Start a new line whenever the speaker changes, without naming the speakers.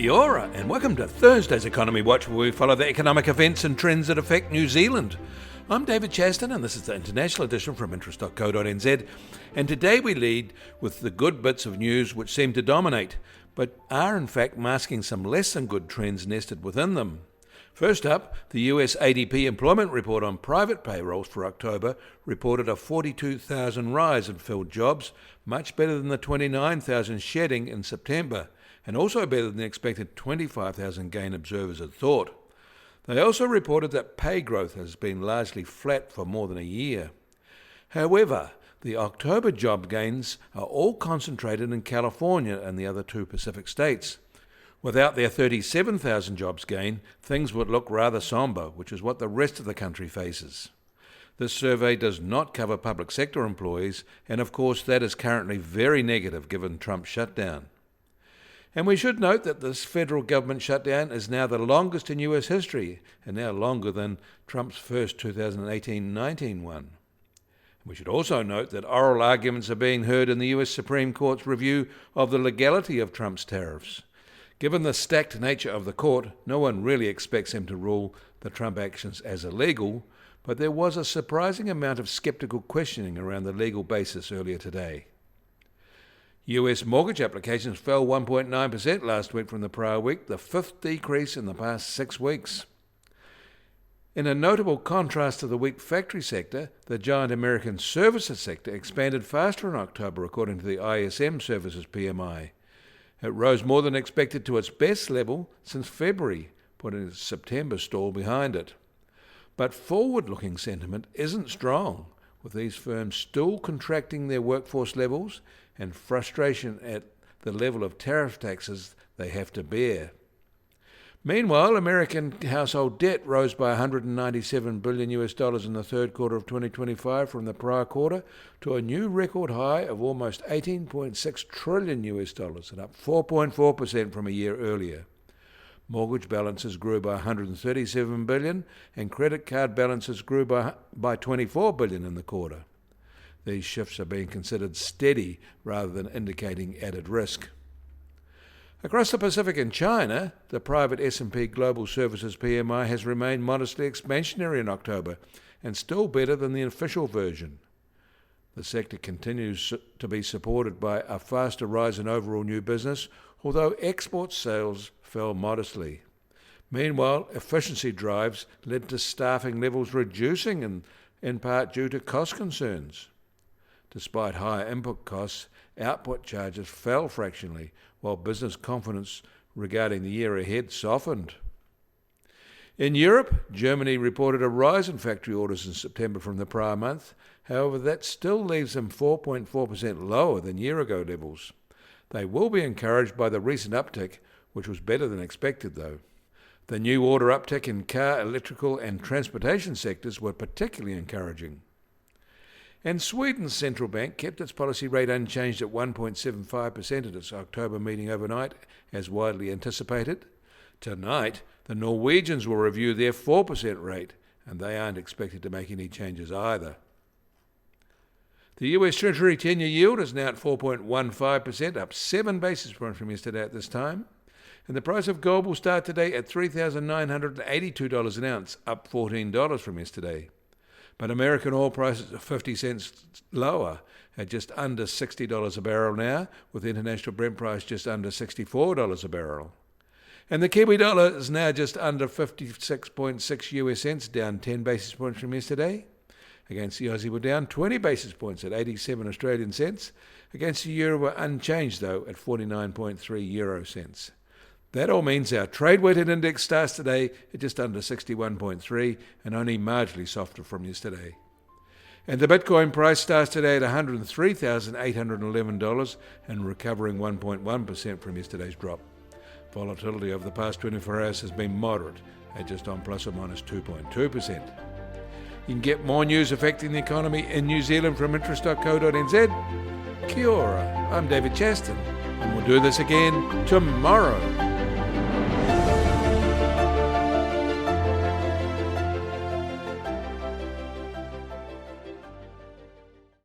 Kia ora, and welcome to Thursday's Economy Watch, where we follow the economic events and trends that affect New Zealand. I'm David Chaston, and this is the international edition from interest.co.nz, and today we lead with the good bits of news which seem to dominate, but are in fact masking some less than good trends nested within them. First up, the US ADP employment report on private payrolls for October reported a 42,000 rise in filled jobs, much better than the 29,000 shedding in September, and also better than the expected 25,000 gain observers had thought. They also reported that pay growth has been largely flat for more than a year. However, the October job gains are all concentrated in California and the other two Pacific states. Without their 37,000 jobs gain, things would look rather sombre, which is what the rest of the country faces. This survey does not cover public sector employees, and of course that is currently very negative given Trump's shutdown. And we should note that this federal government shutdown is now the longest in US history, and now longer than Trump's first 2018-19 one. We should also note that oral arguments are being heard in the US Supreme Court's review of the legality of Trump's tariffs. Given the stacked nature of the court, no one really expects him to rule the Trump actions as illegal, but there was a surprising amount of skeptical questioning around the legal basis earlier today. US mortgage applications fell 1.9% last week from the prior week, the fifth decrease in the past 6 weeks. In a notable contrast to the weak factory sector, the giant American services sector expanded faster in October according to the ISM Services PMI. It rose more than expected to its best level since February, putting its September stall behind it. But forward-looking sentiment isn't strong, with these firms still contracting their workforce levels and frustration at the level of tariff taxes they have to bear. Meanwhile, American household debt rose by $197 billion in the third quarter of 2025 from the prior quarter to a new record high of almost $18.6 trillion and up 4.4% from a year earlier. Mortgage balances grew by $137 billion and credit card balances grew by $24 billion in the quarter. These shifts are being considered steady rather than indicating added risk. Across the Pacific and China, the private S&P Global Services PMI has remained modestly expansionary in October and still better than the official version. The sector continues to be supported by a faster rise in overall new business, although export sales fell modestly. Meanwhile, efficiency drives led to staffing levels reducing in part due to cost concerns. Despite higher input costs, output charges fell fractionally, while business confidence regarding the year ahead softened. In Europe, Germany reported a rise in factory orders in September from the prior month. However, that still leaves them 4.4% lower than year-ago levels. They will be encouraged by the recent uptick, which was better than expected though. The new order uptick in car, electrical and transportation sectors were particularly encouraging. And Sweden's central bank kept its policy rate unchanged at 1.75% at its October meeting overnight, as widely anticipated. Tonight, the Norwegians will review their 4% rate, and they aren't expected to make any changes either. The US Treasury 10-year yield is now at 4.15%, up 7 basis points from yesterday at this time. And the price of gold will start today at $3,982 an ounce, up $14 from yesterday. But American oil prices are 50 cents lower at just under $60 a barrel now, with the international Brent price just under $64 a barrel. And the Kiwi dollar is now just under 56.6 US cents, down 10 basis points from yesterday. Against the Aussie, we're down 20 basis points at 87 Australian cents. Against the euro, we're unchanged though at 49.3 euro cents. That all means our trade-weighted index starts today at just under 61.3 and only marginally softer from yesterday. And the Bitcoin price starts today at $103,811 and recovering 1.1% from yesterday's drop. Volatility over the past 24 hours has been moderate at just on plus or minus 2.2%. You can get more news affecting the economy in New Zealand from interest.co.nz. Kia ora, I'm David Chaston, and we'll do this again tomorrow.